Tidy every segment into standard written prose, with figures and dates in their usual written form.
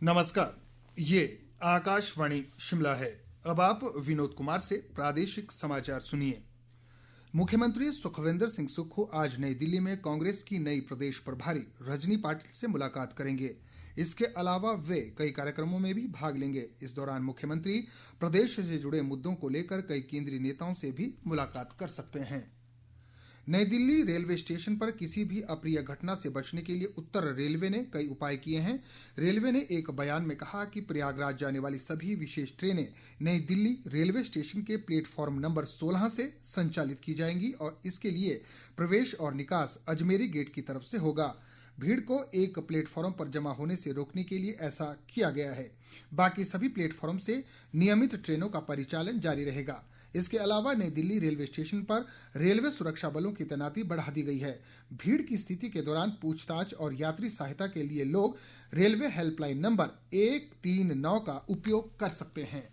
नमस्कार, ये आकाशवाणी शिमला है। अब आप विनोद कुमार से प्रादेशिक समाचार सुनिए। मुख्यमंत्री सुखविंदर सिंह सुक्खू आज नई दिल्ली में कांग्रेस की नई प्रदेश प्रभारी रजनी पाटिल से मुलाकात करेंगे। इसके अलावा वे कई कार्यक्रमों में भी भाग लेंगे। इस दौरान मुख्यमंत्री प्रदेश से जुड़े मुद्दों को लेकर कई केंद्रीय नेताओं से भी मुलाकात कर सकते हैं। नई दिल्ली रेलवे स्टेशन पर किसी भी अप्रिय घटना से बचने के लिए उत्तर रेलवे ने कई उपाय किए हैं। रेलवे ने एक बयान में कहा कि प्रयागराज जाने वाली सभी विशेष ट्रेनें नई दिल्ली रेलवे स्टेशन के प्लेटफॉर्म नंबर 16 से संचालित की जाएंगी और इसके लिए प्रवेश और निकास अजमेरी गेट की तरफ से होगा। भीड़ को एक प्लेटफॉर्म पर जमा होने से रोकने के लिए ऐसा किया गया है। बाकी सभी प्लेटफॉर्म से नियमित ट्रेनों का परिचालन जारी रहेगा। इसके अलावा नई दिल्ली रेलवे स्टेशन पर रेलवे सुरक्षा बलों की तैनाती बढ़ा दी गई है। भीड़ की स्थिति के दौरान पूछताछ और यात्री सहायता के लिए लोग रेलवे हेल्पलाइन नंबर 139 का उपयोग कर सकते हैं।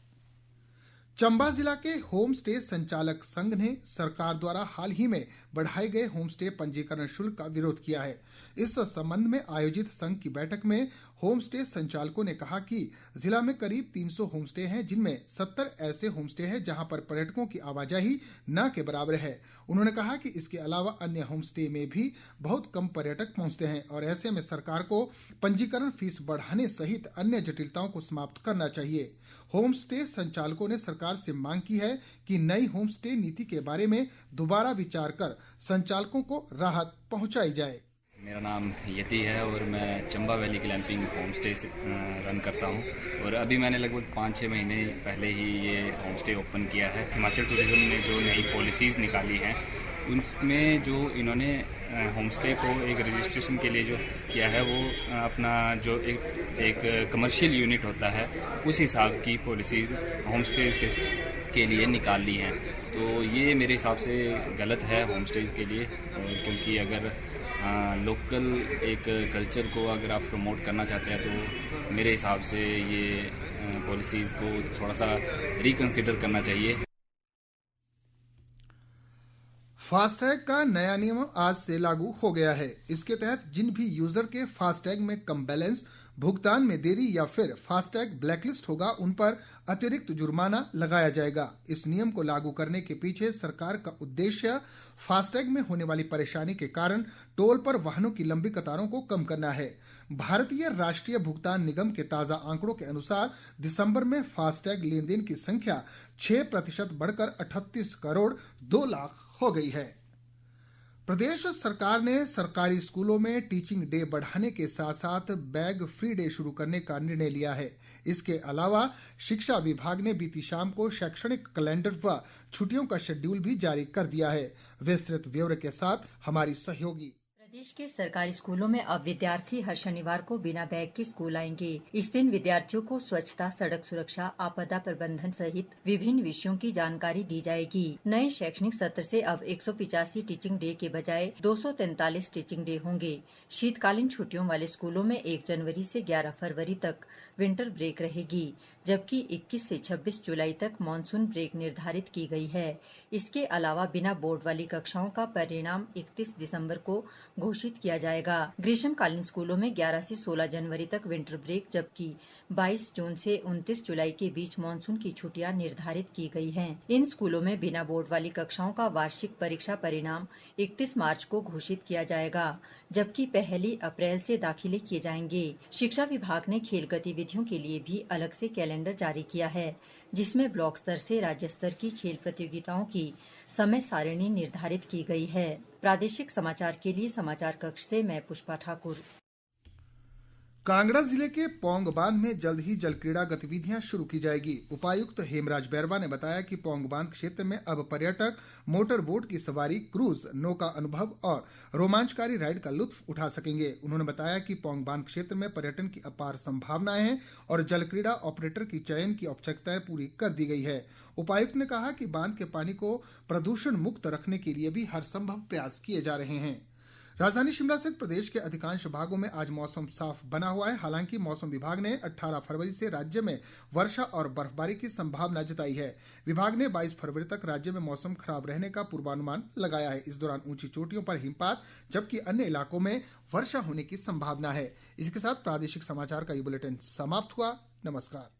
चंबा जिला के होम स्टे संचालक संघ ने सरकार द्वारा हाल ही में बढ़ाए गए होम स्टे पंजीकरण शुल्क का विरोध किया है। इस संबंध में आयोजित संघ की बैठक में होम स्टे संचालकों ने कहा कि जिला में करीब 300 होम स्टे हैं, जिनमें 70 ऐसे होम स्टे हैं जहां पर पर्यटकों की आवाजाही न के बराबर है। उन्होंने कहा कि इसके अलावा अन्य होम स्टे में भी बहुत कम पर्यटक पहुंचते हैं और ऐसे में सरकार को पंजीकरण फीस बढ़ाने सहित अन्य जटिलताओं को समाप्त करना चाहिए। होम स्टे संचालकों ने सरकार से मांग की है कि नई होम स्टे नीति के बारे में दोबारा विचार कर संचालकों को राहत पहुंचाई जाए। मेरा नाम यति है और मैं Chamba valley glamping home stay से रन करता हूं और अभी मैंने लगभग 5-6 महीने पहले ही ये होम स्टे ओपन किया है। हिमाचल टूरिज्म ने जो नई पॉलिसीज़ निकाली हैं उनमें जो इन्होंने होम स्टे को एक रजिस्ट्रेशन के लिए जो किया है वो अपना जो एक कमर्शियल यूनिट होता है उस हिसाब की पॉलिसीज़ होम स्टेज के लिए निकाल ली हैं। तो ये मेरे हिसाब से गलत है होम स्टेज के लिए, क्योंकि अगर लोकल एक कल्चर को अगर आप प्रमोट करना चाहते हैं तो मेरे हिसाब से ये पॉलिसीज़ को थोड़ा सा रिकंसिडर करना चाहिए। फास्टैग का नया नियम आज से लागू हो गया है। इसके तहत जिन भी यूजर के फास्टैग में कम बैलेंस, भुगतान में देरी या फिर फास्टैग ब्लैकलिस्ट होगा, उन पर अतिरिक्त जुर्माना लगाया जाएगा। इस नियम को लागू करने के पीछे सरकार का उद्देश्य फास्टैग में होने वाली परेशानी के कारण टोल पर वाहनों की लंबी कतारों को कम करना है। भारतीय राष्ट्रीय भुगतान निगम के ताजा आंकड़ों के अनुसार दिसंबर में फास्टैग लेन देन की संख्या 6% बढ़कर 38 करोड़ 2 लाख हो गई है। प्रदेश सरकार ने सरकारी स्कूलों में टीचिंग डे बढ़ाने के साथ साथ बैग फ्री डे शुरू करने का निर्णय लिया है। इसके अलावा शिक्षा विभाग ने बीती शाम को शैक्षणिक कैलेंडर व छुट्टियों का शेड्यूल भी जारी कर दिया है। विस्तृत ब्यौरे के साथ हमारी सहयोगी। प्रदेश के सरकारी स्कूलों में अब विद्यार्थी हर शनिवार को बिना बैग के स्कूल आएंगे। इस दिन विद्यार्थियों को स्वच्छता, सड़क सुरक्षा, आपदा प्रबंधन सहित विभिन्न विषयों की जानकारी दी जाएगी। नए शैक्षणिक सत्र से अब 185 टीचिंग डे के बजाय 243 टीचिंग डे होंगे। शीतकालीन छुट्टियों वाले स्कूलों में 1 जनवरी से 11 फरवरी तक विंटर ब्रेक रहेगी, जबकि 21 से 26 जुलाई तक मानसून ब्रेक निर्धारित की गई है। इसके अलावा बिना बोर्ड वाली कक्षाओं का परिणाम 31 दिसंबर को घोषित किया जाएगा। ग्रीष्मकालीन स्कूलों में 11 से 16 जनवरी तक विंटर ब्रेक, जबकि 22 जून से 29 जुलाई के बीच मानसून की छुट्टियां निर्धारित की गई हैं। इन स्कूलों में बिना बोर्ड वाली कक्षाओं का वार्षिक परीक्षा परिणाम 31 मार्च को घोषित किया जाएगा, जबकि 1 अप्रैल से दाखिले किए जाएंगे। शिक्षा विभाग ने खेल गतिविधियों के लिए भी अलग से कैलेंडर जारी किया है, जिसमें ब्लॉक स्तर से राज्य स्तर की खेल प्रतियोगिताओं की समय सारिणी निर्धारित की गई है। प्रादेशिक समाचार के लिए समाचार कक्ष से मैं पुष्पा ठाकुर। कांगड़ा जिले के पौंग बांध में जल्द ही जल क्रीड़ा गतिविधियां शुरू की जाएगी। उपायुक्त हेमराज बैरवा ने बताया कि पौंग बांध क्षेत्र में अब पर्यटक मोटर बोट की सवारी, क्रूज, नौका अनुभव और रोमांचकारी राइड का लुत्फ उठा सकेंगे। उन्होंने बताया कि पौंग बांध क्षेत्र में पर्यटन की अपार संभावनाएं हैं और जल क्रीड़ा ऑपरेटर की चयन की औपचारिकताएं पूरी कर दी गई है। उपायुक्त ने कहा कि बांध के पानी को प्रदूषण मुक्त रखने के लिए भी हर संभव प्रयास किए जा रहे हैं। राजधानी शिमला सहित प्रदेश के अधिकांश भागों में आज मौसम साफ बना हुआ है। हालांकि मौसम विभाग ने 18 फरवरी से राज्य में वर्षा और बर्फबारी की संभावना जताई है। विभाग ने 22 फरवरी तक राज्य में मौसम खराब रहने का पूर्वानुमान लगाया है। इस दौरान ऊंची चोटियों पर हिमपात जबकि अन्य इलाकों में वर्षा होने की संभावना है। इसके साथ प्रादेशिक समाचार का ये बुलेटिन समाप्त हुआ। नमस्कार।